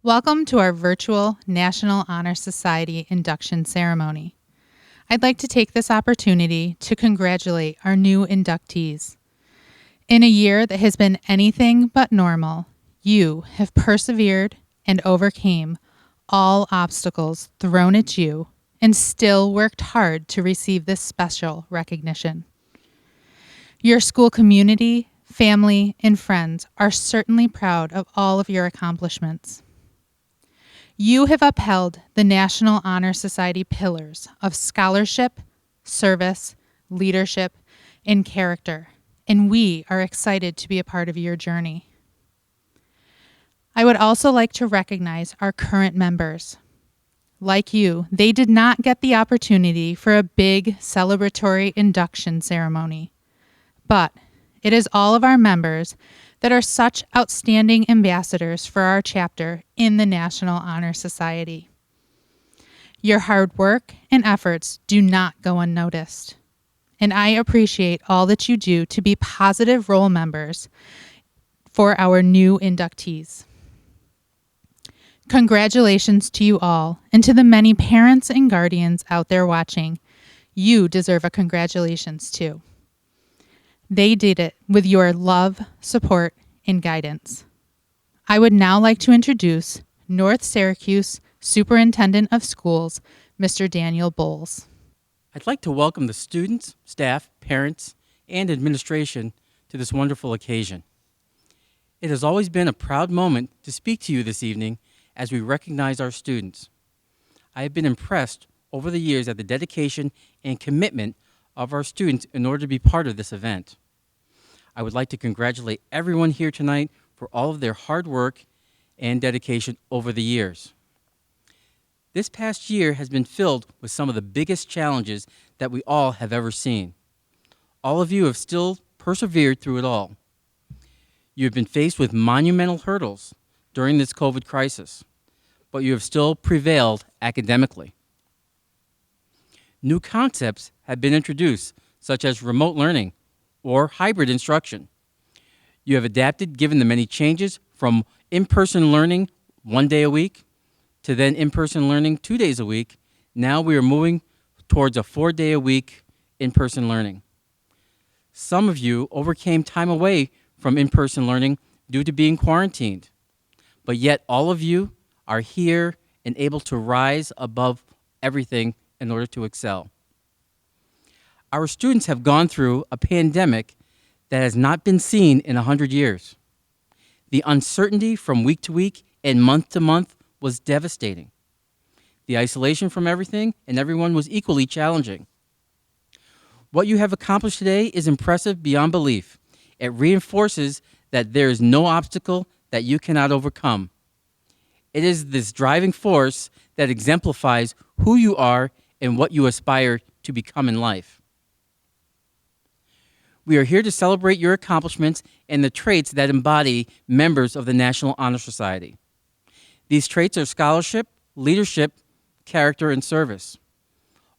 Welcome to our virtual National Honor Society induction ceremony. I'd like to take this opportunity to congratulate our new inductees. In a year that has been anything but normal, you have persevered and overcame all obstacles thrown at you and still worked hard to receive this special recognition. Your school community, family, and friends are certainly proud of all of your accomplishments. You have upheld the National Honor Society pillars of scholarship, service, leadership, and character, and we are excited to be a part of your journey. I would also like to recognize our current members. Like you, they did not get the opportunity for a big celebratory induction ceremony, but it is all of our members that are such outstanding ambassadors for our chapter in the National Honor Society. Your hard work and efforts do not go unnoticed, and I appreciate all that you do to be positive role members for our new inductees. Congratulations to you all, and to the many parents and guardians out there watching. You deserve a congratulations too. They did it with your love, support, and guidance. I would now like to introduce North Syracuse Superintendent of Schools, Mr. Daniel Bowles. I'd like to welcome the students, staff, parents, and administration to this wonderful occasion. It has always been a proud moment to speak to you this evening as we recognize our students. I have been impressed over the years at the dedication and commitment of our students in order to be part of this event. I would like to congratulate everyone here tonight for all of their hard work and dedication over the years. This past year has been filled with some of the biggest challenges that we all have ever seen. All of you have still persevered through it all. You have been faced with monumental hurdles during this COVID crisis, but you have still prevailed academically. New concepts have been introduced, such as remote learning or hybrid instruction. You have adapted given the many changes from in-person learning 1 day a week to then in-person learning 2 days a week. Now we are moving towards a 4-day-a-week in-person learning. Some of you overcame time away from in-person learning due to being quarantined, but yet all of you are here and able to rise above everything in order to excel. Our students have gone through a pandemic that has not been seen in 100 years. The uncertainty from week to week and month to month was devastating. The isolation from everything and everyone was equally challenging. What you have accomplished today is impressive beyond belief. It reinforces that there is no obstacle that you cannot overcome. It is this driving force that exemplifies who you are and what you aspire to become in life. We are here to celebrate your accomplishments and the traits that embody members of the National Honor Society. These traits are scholarship, leadership, character, and service.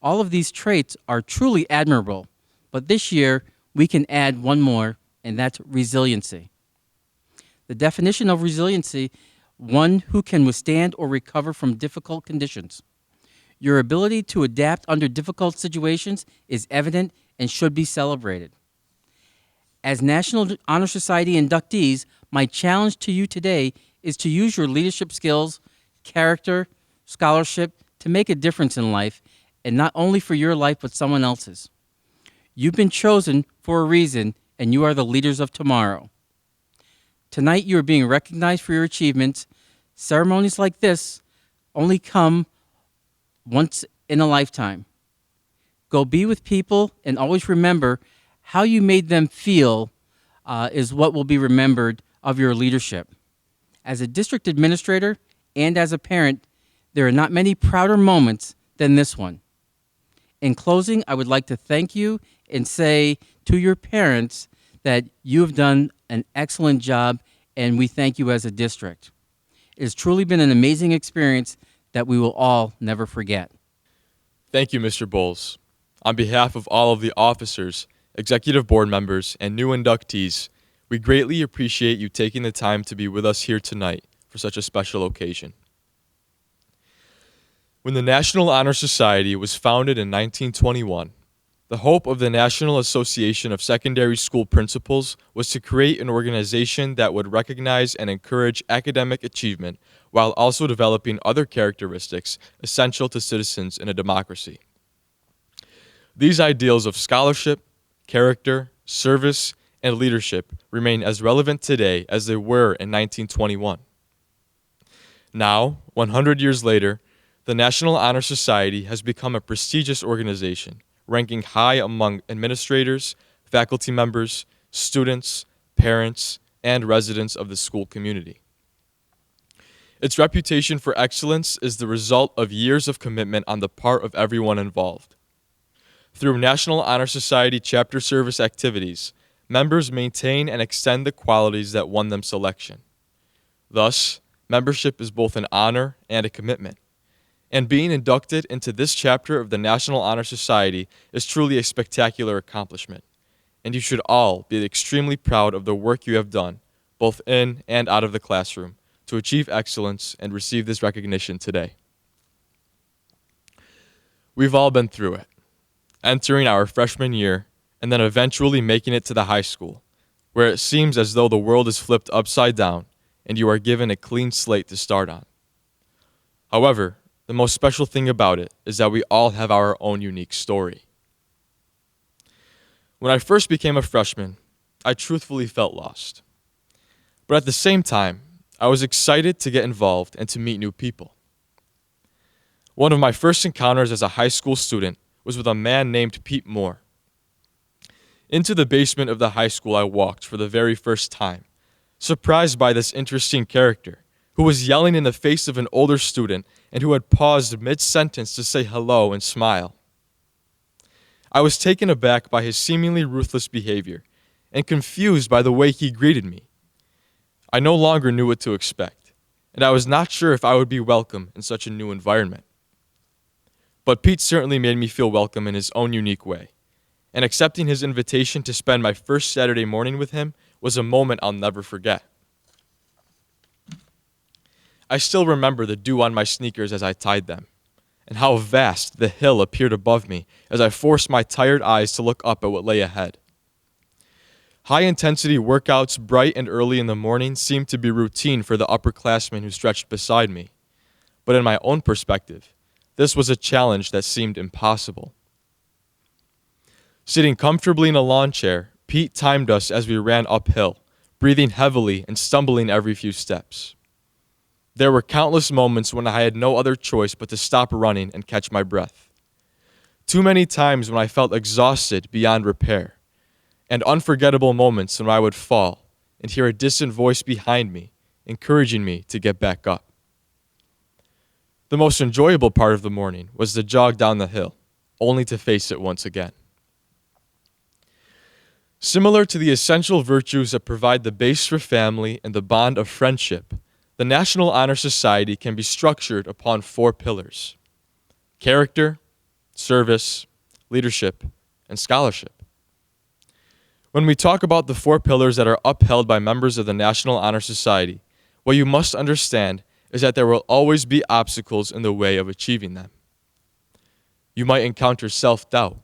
All of these traits are truly admirable, but this year we can add one more, and that's resiliency. The definition of resiliency: one who can withstand or recover from difficult conditions. Your ability to adapt under difficult situations is evident and should be celebrated. As National Honor Society inductees, my challenge to you today is to use your leadership skills, character, scholarship to make a difference in life, and not only for your life but someone else's. You've been chosen for a reason, and you are the leaders of tomorrow. Tonight you are being recognized for your achievements. Ceremonies like this only come once in a lifetime. Go be with people and always remember how you made them feel is what will be remembered of your leadership. As a district administrator and as a parent, there are not many prouder moments than this one. In closing, I would like to thank you and say to your parents that you have done an excellent job, and we thank you as a district. It has truly been an amazing experience that we will all never forget. Thank you, Mr. Bowles. On behalf of all of the officers, executive board members, and new inductees, we greatly appreciate you taking the time to be with us here tonight for such a special occasion. When the National Honor Society was founded in 1921, the hope of the National Association of Secondary School Principals was to create an organization that would recognize and encourage academic achievement while also developing other characteristics essential to citizens in a democracy. These ideals of scholarship, character, service, and leadership remain as relevant today as they were in 1921. Now, 100 years later, the National Honor Society has become a prestigious organization, ranking high among administrators, faculty members, students, parents, and residents of the school community. Its reputation for excellence is the result of years of commitment on the part of everyone involved. Through National Honor Society chapter service activities, members maintain and extend the qualities that won them selection. Thus, membership is both an honor and a commitment. And being inducted into this chapter of the National Honor Society is truly a spectacular accomplishment, and you should all be extremely proud of the work you have done, both in and out of the classroom, to achieve excellence and receive this recognition today. We've all been through it, entering our freshman year and then eventually making it to the high school, where it seems as though the world is flipped upside down and you are given a clean slate to start on. However, the most special thing about it is that we all have our own unique story. When I first became a freshman, I truthfully felt lost. But at the same time, I was excited to get involved and to meet new people. One of my first encounters as a high school student was with a man named Pete Moore. Into the basement of the high school I walked for the very first time, surprised by this interesting character, who was yelling in the face of an older student and who had paused mid-sentence to say hello and smile. I was taken aback by his seemingly ruthless behavior and confused by the way he greeted me. I no longer knew what to expect, and I was not sure if I would be welcome in such a new environment. But Pete certainly made me feel welcome in his own unique way, and accepting his invitation to spend my first Saturday morning with him was a moment I'll never forget. I still remember the dew on my sneakers as I tied them, and how vast the hill appeared above me as I forced my tired eyes to look up at what lay ahead. High-intensity workouts bright and early in the morning seemed to be routine for the upperclassmen who stretched beside me, but in my own perspective, this was a challenge that seemed impossible. Sitting comfortably in a lawn chair, Pete timed us as we ran uphill, breathing heavily and stumbling every few steps. There were countless moments when I had no other choice but to stop running and catch my breath. Too many times when I felt exhausted beyond repair, and unforgettable moments when I would fall and hear a distant voice behind me encouraging me to get back up. The most enjoyable part of the morning was the jog down the hill, only to face it once again. Similar to the essential virtues that provide the base for family and the bond of friendship, the National Honor Society can be structured upon 4 pillars: character, service, leadership, and scholarship. When we talk about the 4 pillars that are upheld by members of the National Honor Society, what you must understand is that there will always be obstacles in the way of achieving them. You might encounter self-doubt.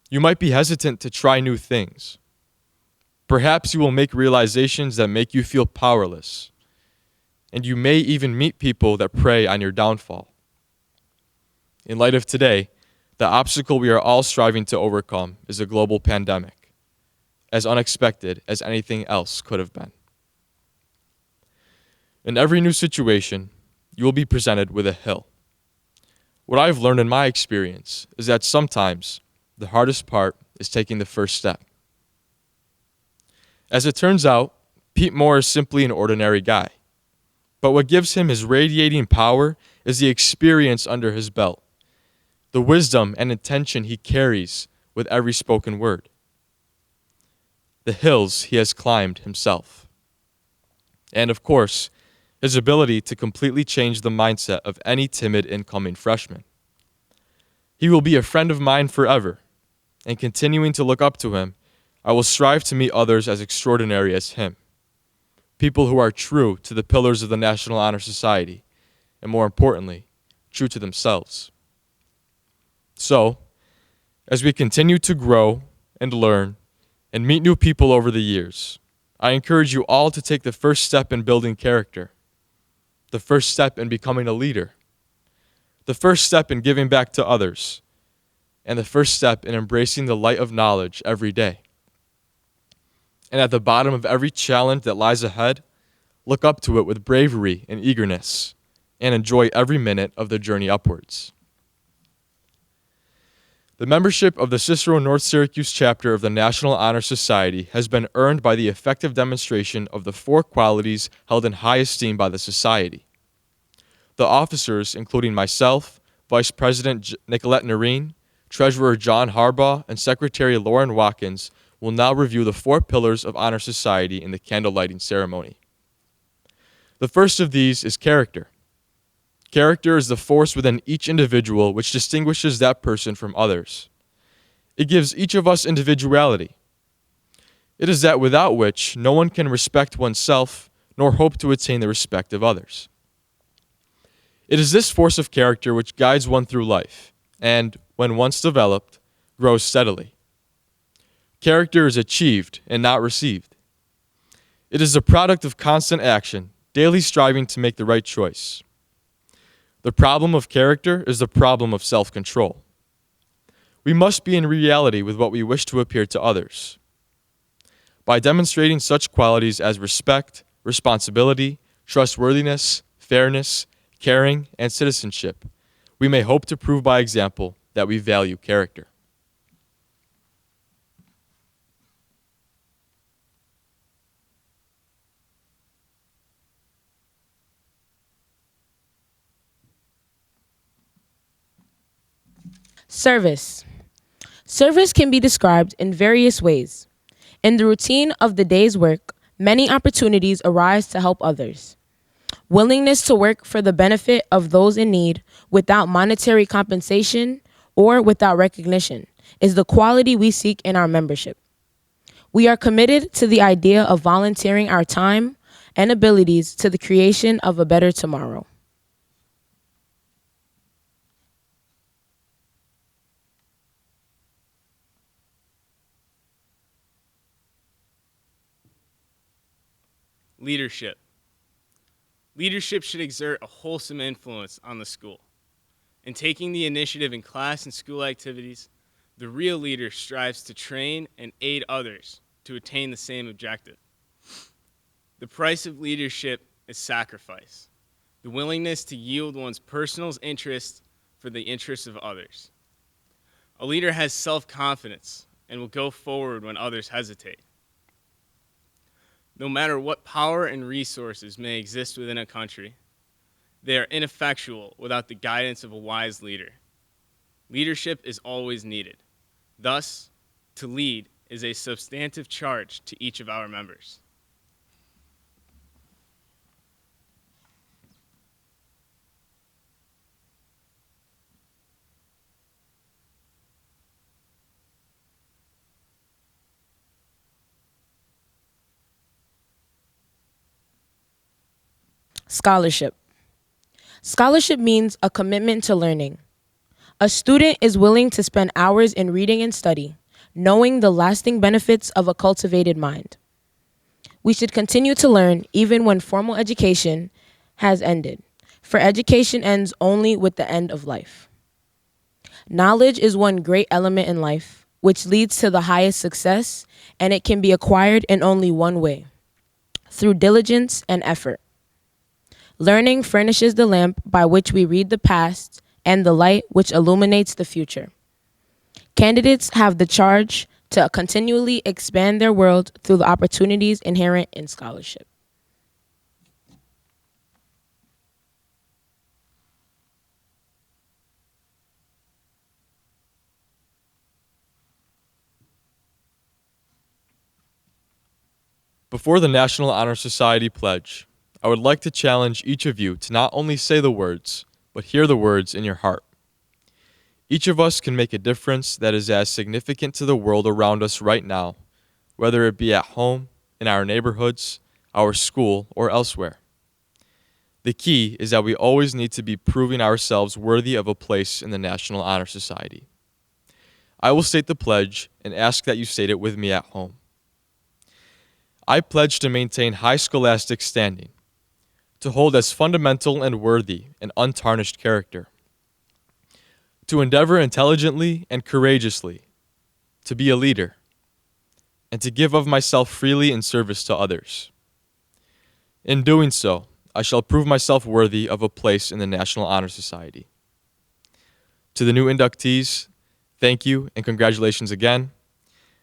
You might be hesitant to try new things. Perhaps you will make realizations that make you feel powerless. And you may even meet people that prey on your downfall. In light of today, the obstacle we are all striving to overcome is a global pandemic, as unexpected as anything else could have been. In every new situation, you will be presented with a hill. What I've learned in my experience is that sometimes the hardest part is taking the first step. As it turns out, Pete Moore is simply an ordinary guy. But what gives him his radiating power is the experience under his belt, the wisdom and intention he carries with every spoken word. The hills he has climbed himself. And of course, his ability to completely change the mindset of any timid incoming freshman. He will be a friend of mine forever, and continuing to look up to him, I will strive to meet others as extraordinary as him, people who are true to the pillars of the National Honor Society, and more importantly, true to themselves. So, as we continue to grow and learn and meet new people over the years, I encourage you all to take the first step in building character, the first step in becoming a leader, the first step in giving back to others, and the first step in embracing the light of knowledge every day. And at the bottom of every challenge that lies ahead, look up to it with bravery and eagerness, and enjoy every minute of the journey upwards. The membership of the Cicero North Syracuse chapter of the National Honor Society has been earned by the effective demonstration of the 4 qualities held in high esteem by the Society. The officers, including myself, Vice President Nicolette Noreen, Treasurer John Harbaugh, and Secretary Lauren Watkins, will now review the 4 pillars of Honor Society in the candle lighting ceremony. The first of these is character. Character is the force within each individual which distinguishes that person from others. It gives each of us individuality. It is that without which no one can respect oneself nor hope to attain the respect of others. It is this force of character which guides one through life and, when once developed, grows steadily. Character is achieved and not received. It is a product of constant action, daily striving to make the right choice. The problem of character is the problem of self-control. We must be in reality with what we wish to appear to others. By demonstrating such qualities as respect, responsibility, trustworthiness, fairness, caring, and citizenship, we may hope to prove by example that we value character. Service. Service can be described in various ways. In the routine of the day's work, many opportunities arise to help others. Willingness to work for the benefit of those in need without monetary compensation or without recognition is the quality we seek in our membership. We are committed to the idea of volunteering our time and abilities to the creation of a better tomorrow. Leadership. Leadership should exert a wholesome influence on the school. In taking the initiative in class and school activities, the real leader strives to train and aid others to attain the same objective. The price of leadership is sacrifice, the willingness to yield one's personal interests for the interests of others. A leader has self-confidence and will go forward when others hesitate. No matter what power and resources may exist within a country, they are ineffectual without the guidance of a wise leader. Leadership is always needed. Thus, to lead is a substantive charge to each of our members. Scholarship. Scholarship means a commitment to learning. A student is willing to spend hours in reading and study, knowing the lasting benefits of a cultivated mind. We should continue to learn even when formal education has ended, for education ends only with the end of life. Knowledge is one great element in life, which leads to the highest success, and it can be acquired in only one way, through diligence and effort. Learning furnishes the lamp by which we read the past and the light which illuminates the future. Candidates have the charge to continually expand their world through the opportunities inherent in scholarship. Before the National Honor Society pledge, I would like to challenge each of you to not only say the words, but hear the words in your heart. Each of us can make a difference that is as significant to the world around us right now, whether it be at home, in our neighborhoods, our school, or elsewhere. The key is that we always need to be proving ourselves worthy of a place in the National Honor Society. I will state the pledge and ask that you state it with me at home. I pledge to maintain high scholastic standing, to hold as fundamental and worthy an untarnished character, to endeavor intelligently and courageously, to be a leader, and to give of myself freely in service to others. In doing so, I shall prove myself worthy of a place in the National Honor Society. To the new inductees, thank you and congratulations again.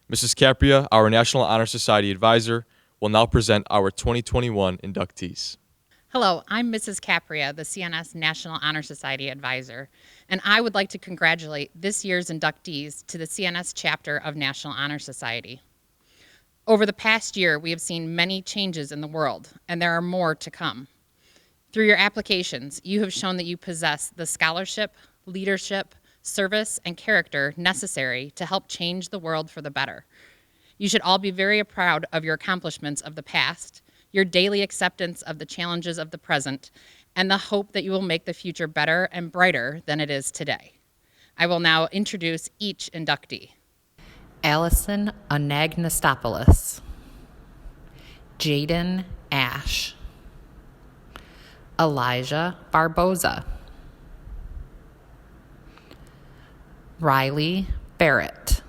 Mrs. Capria, our National Honor Society advisor, will now present our 2021 inductees. Hello, I'm Mrs. Capria, the CNS National Honor Society advisor, and I would like to congratulate this year's inductees to the CNS chapter of National Honor Society. Over the past year, we have seen many changes in the world, and there are more to come. Through your applications, you have shown that you possess the scholarship, leadership, service, and character necessary to help change the world for the better. You should all be very proud of your accomplishments of the past, your daily acceptance of the challenges of the present, and the hope that you will make the future better and brighter than it is today. I will now introduce each inductee. Allison Anagnostopoulos, JAIDEN Ash, Elijah Barboza, Riley Barrett,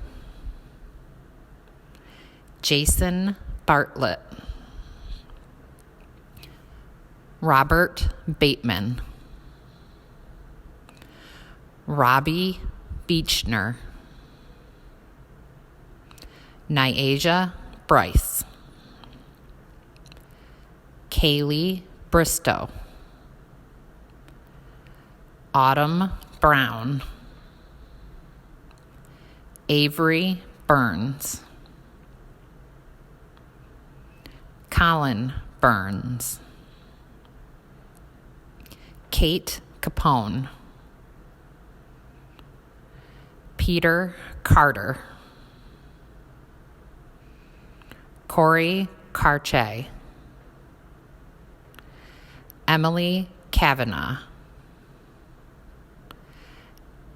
Jason Bartlett, Robert Bateman, Robbie Beachner, Nyasia Bryce, KALEY Bristow, Autumn Brown, Avery Burns, Colin Burns, Kate Capone, Peter Carter, Corey Carche, Emily Kavanaugh,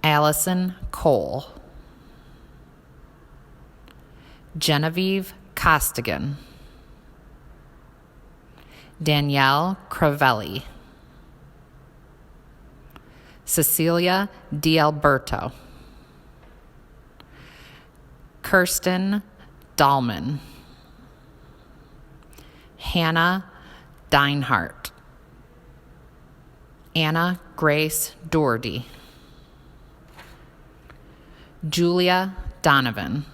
Allison Cole, Genevieve Costigan, Danielle CRIVELLI, Cecilia D'Alberto, KIRSTYN DALLMANN, Hannah DEINHART, Anna Grace Doherty, Julia Donovan,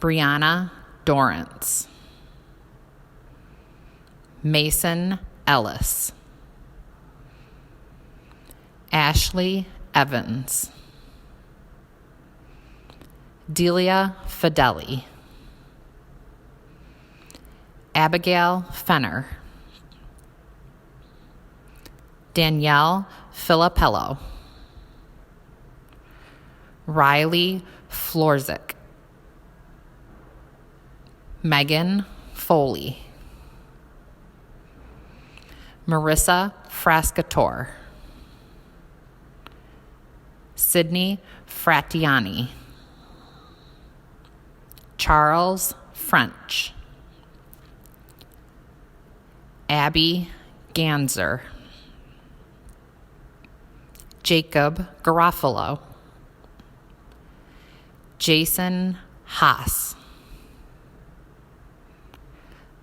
BRIANA DORRANCE, Mason Ellis, Ashley Evans, DELIA FEDELE, ABIGAIL FENNER, Danielle FILAPELLO, Riley Florzik, Megan Foley, Marissa Frascator, Sydney Fratiani, Charles French, Abby Ganzer, Jacob Garofalo, Jason Haas,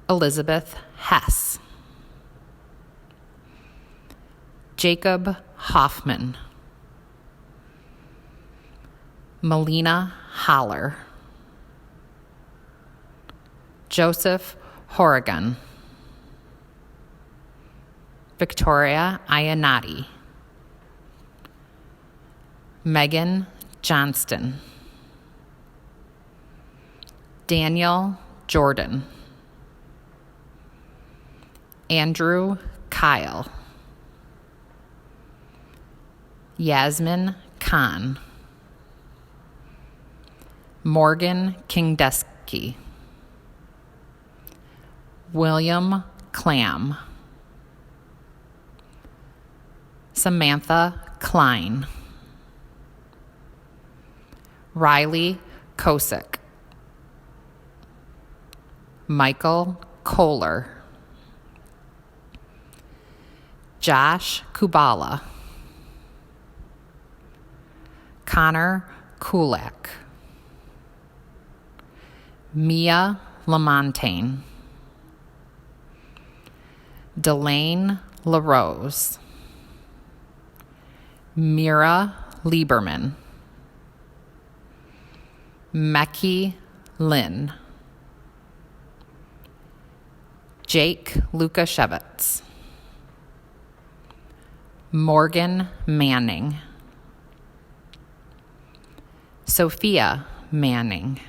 Elizabeth Hess, Jacob Hoffman, Melina Holler, Joseph Horrigan, Victoria Iannotti, Megan Johnston, Daniel Jordan, Andrew Kyle, Yasmin Khan, Morgan Kingdeski, William Clam, Samantha Klein, Riley Kosick, Michael Kohler, Josh Kubala, Connor Kulak, Mia Lamontagne, Delane LaRose, Mira Lieberman, Meki Lynn, Jake Lukashevitz, Morgan Manning, Sophia Manning,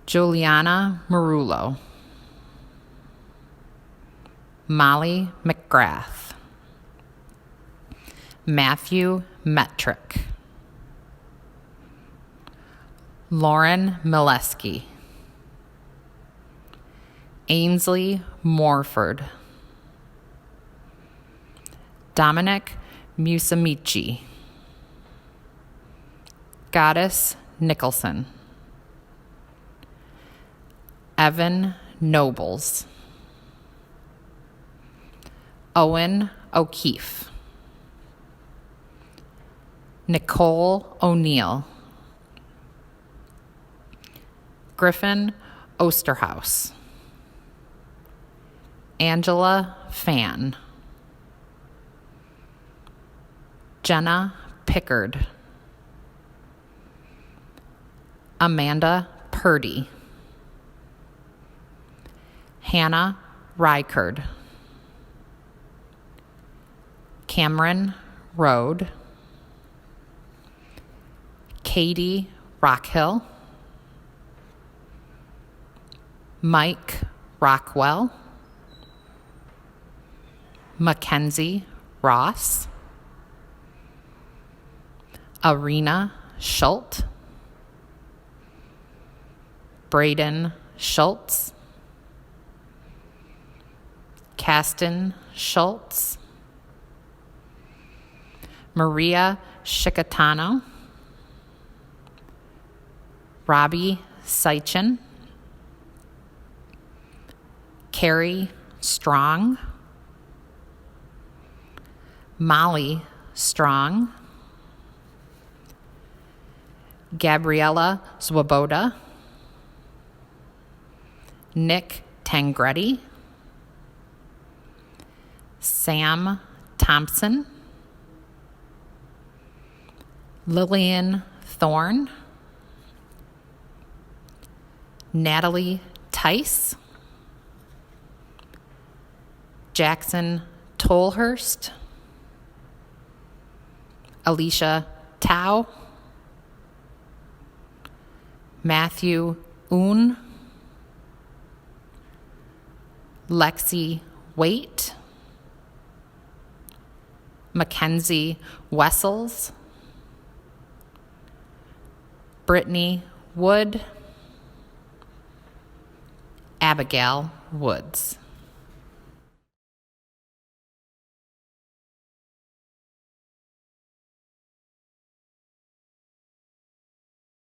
Juliana Marullo, Molly McGrath, Matthew Metrick, Lauren Mileski, Ainsley Morford, Dominic Musamichi, Goddess Nicholson, Evan Nobles, Owen O'Keefe, Nicole O'Neill, Griffin Osterhaus, Angela Fan, Jenna Pickard, Amanda Purdy, Hannah Rykard, Cameron Road, Katie Rockhill, Mike Rockwell, Mackenzie Ross, Arena Schultz, Braden Schultz, Kasten Schultz, Maria Shikatano, Robbie Seichin, Carrie Strong, Molly Strong, Gabriella Swoboda, Nick Tangretti, Sam Thompson, Lillian Thorne, Natalie Tice, Jackson Tolhurst, Alicia Tao, Matthew Oon, Lexi Waite, Mackenzie Wessels, Brittany Wood, Abigail Woods.